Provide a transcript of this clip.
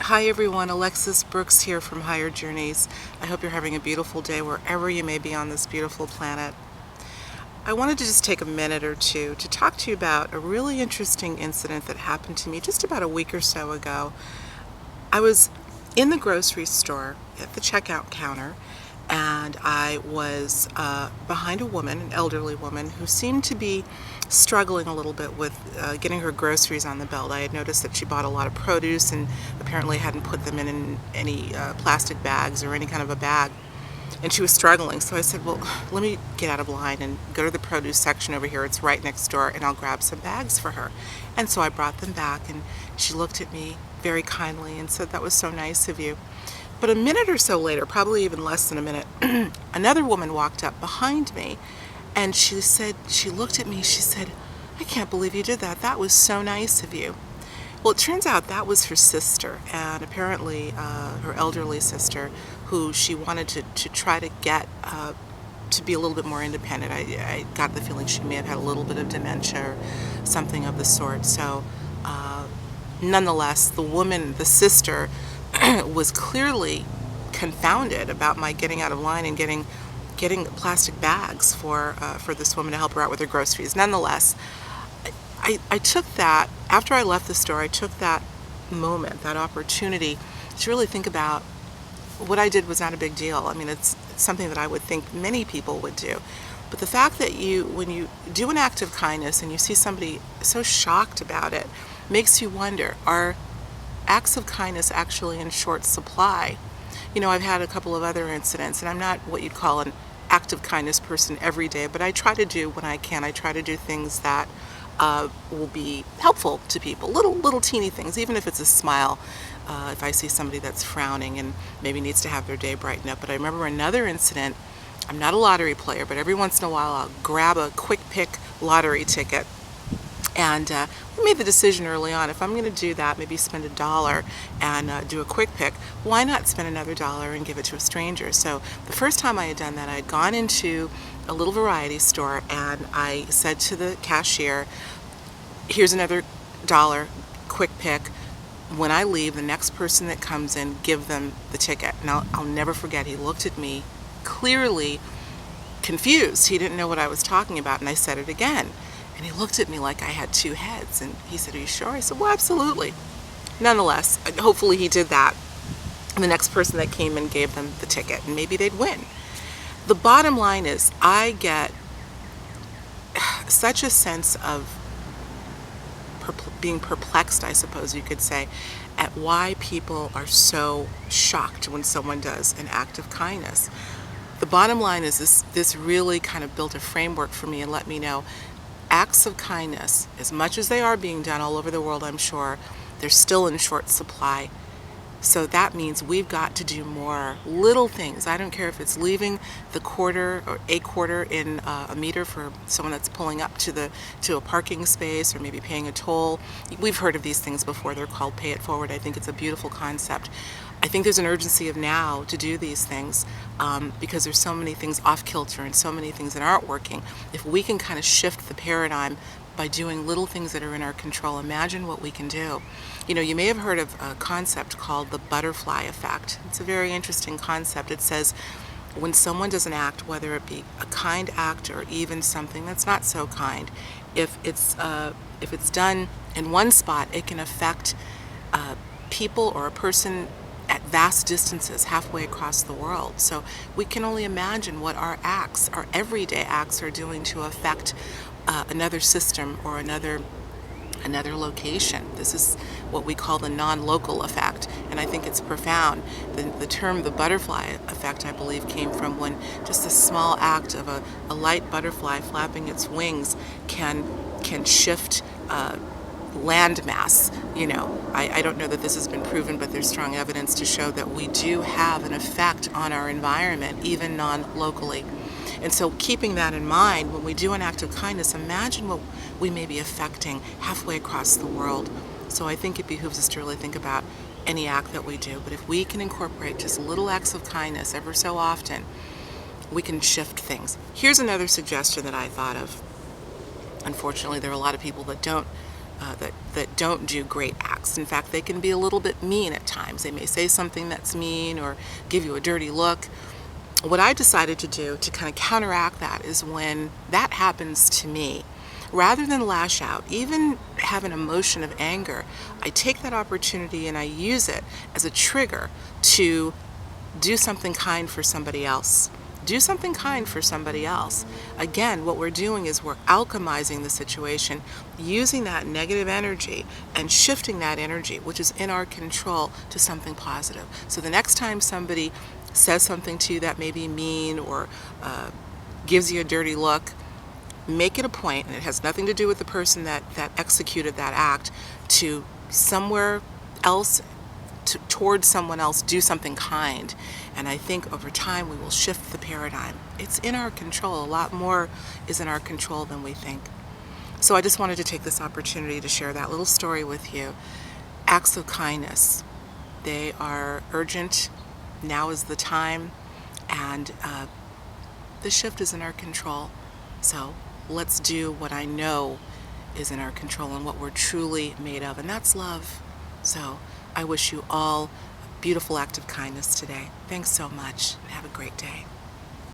Hi everyone, Alexis Brooks here from Higher Journeys. I hope you're having a beautiful day wherever you may be on this beautiful planet. I wanted to just take a minute or two to talk to you about a really interesting incident that happened to me just about a week or so ago. I was in the grocery store at the checkout counter, and I was behind a woman, an elderly woman, who seemed to be struggling a little bit with getting her groceries on the belt. I had noticed that she bought a lot of produce and apparently hadn't put them in any plastic bags or any kind of a bag. And she was struggling, so I said, well, let me get out of line and go to the produce section over here. It's right next door, and I'll grab some bags for her. And so I brought them back, and she looked at me very kindly and said, that was so nice of you. But a minute or so later, probably even less than a minute, another woman walked up behind me, and she looked at me, she said, I can't believe you did that. That was so nice of you. Well, it turns out that was her sister, and apparently her elderly sister, who she wanted to try to get to be a little bit more independent. I got the feeling she may have had a little bit of dementia or something of the sort. So nonetheless, the sister, was clearly confounded about my getting out of line and getting plastic bags for this woman to help her out with her groceries. Nonetheless, I took that, after I left the store, I took that moment, that opportunity to really think about what I did was not a big deal. I mean, it's something that I would think many people would do. But the fact that when you do an act of kindness and you see somebody so shocked about it, makes you wonder, are acts of kindness actually in short supply? You know, I've had a couple of other incidents, and I'm not what you'd call an act of kindness person every day, but I try to do when I can. I try to do things that will be helpful to people, little teeny things, even if it's a smile. If I see somebody that's frowning and maybe needs to have their day brightened up. But I remember another incident. I'm not a lottery player, but every once in a while I'll grab a quick pick lottery ticket. And we made the decision early on, if I'm going to do that, maybe spend $1 and do a quick pick, why not spend another $1 and give it to a stranger? So the first time I had done that, I had gone into a little variety store, and I said to the cashier, here's another $1, quick pick. When I leave, the next person that comes in, give them the ticket. Now, I'll never forget, he looked at me clearly confused. He didn't know what I was talking about, and I said it again. And he looked at me like I had two heads, and he said, are you sure? I said, well, absolutely. Nonetheless, hopefully he did that. And the next person that came in gave them the ticket, and maybe they'd win. The bottom line is, I get such a sense of being perplexed, I suppose you could say, at why people are so shocked when someone does an act of kindness. The bottom line is this really kind of built a framework for me and let me know acts of kindness, as much as they are being done all over the world, I'm sure, they're still in short supply. So that means we've got to do more little things. I don't care if it's leaving the quarter or a quarter in a meter for someone that's pulling up to a parking space, or maybe paying a toll. We've heard of these things before. They're called pay it forward. I think it's a beautiful concept. I think there's an urgency of now to do these things because there's so many things off kilter and so many things that aren't working. If we can kind of shift the paradigm by doing little things that are in our control, imagine what we can do. You know, you may have heard of a concept called the butterfly effect. It's a very interesting concept. It says when someone does an act, whether it be a kind act or even something that's not so kind, if it's done in one spot, it can affect people or a person at vast distances halfway across the world. So we can only imagine what our acts, our everyday acts, are doing to affect another system or another location. This is what we call the non-local effect, and I think it's profound. The term the butterfly effect, I believe, came from when just a small act of a light butterfly flapping its wings can shift land mass. You know, I don't know that this has been proven, but there's strong evidence to show that we do have an effect on our environment, even non-locally. And so keeping that in mind, when we do an act of kindness, imagine what we may be affecting halfway across the world. So I think it behooves us to really think about any act that we do. But if we can incorporate just little acts of kindness ever so often, we can shift things. Here's another suggestion that I thought of. Unfortunately, there are a lot of people that don't that don't do great acts. In fact, they can be a little bit mean at times. They may say something that's mean or give you a dirty look. What I decided to do to kind of counteract that is when that happens to me, rather than lash out, even have an emotion of anger, I take that opportunity and I use it as a trigger to do something kind for somebody else. Do something kind for somebody else. Again, what we're doing is we're alchemizing the situation, using that negative energy and shifting that energy, which is in our control, to something positive. So the next time somebody says something to you that may be mean or gives you a dirty look, make it a point, and it has nothing to do with the person that executed that act, to somewhere else, towards someone else, do something kind. And I think over time we will shift the paradigm. It's in our control. A lot more is in our control than we think. So I just wanted to take this opportunity to share that little story with you. Acts of kindness, they are urgent. Now is the time, and the shift is in our control. So let's do what I know is in our control and what we're truly made of, and that's love. So I wish you all a beautiful act of kindness today. Thanks so much, and have a great day.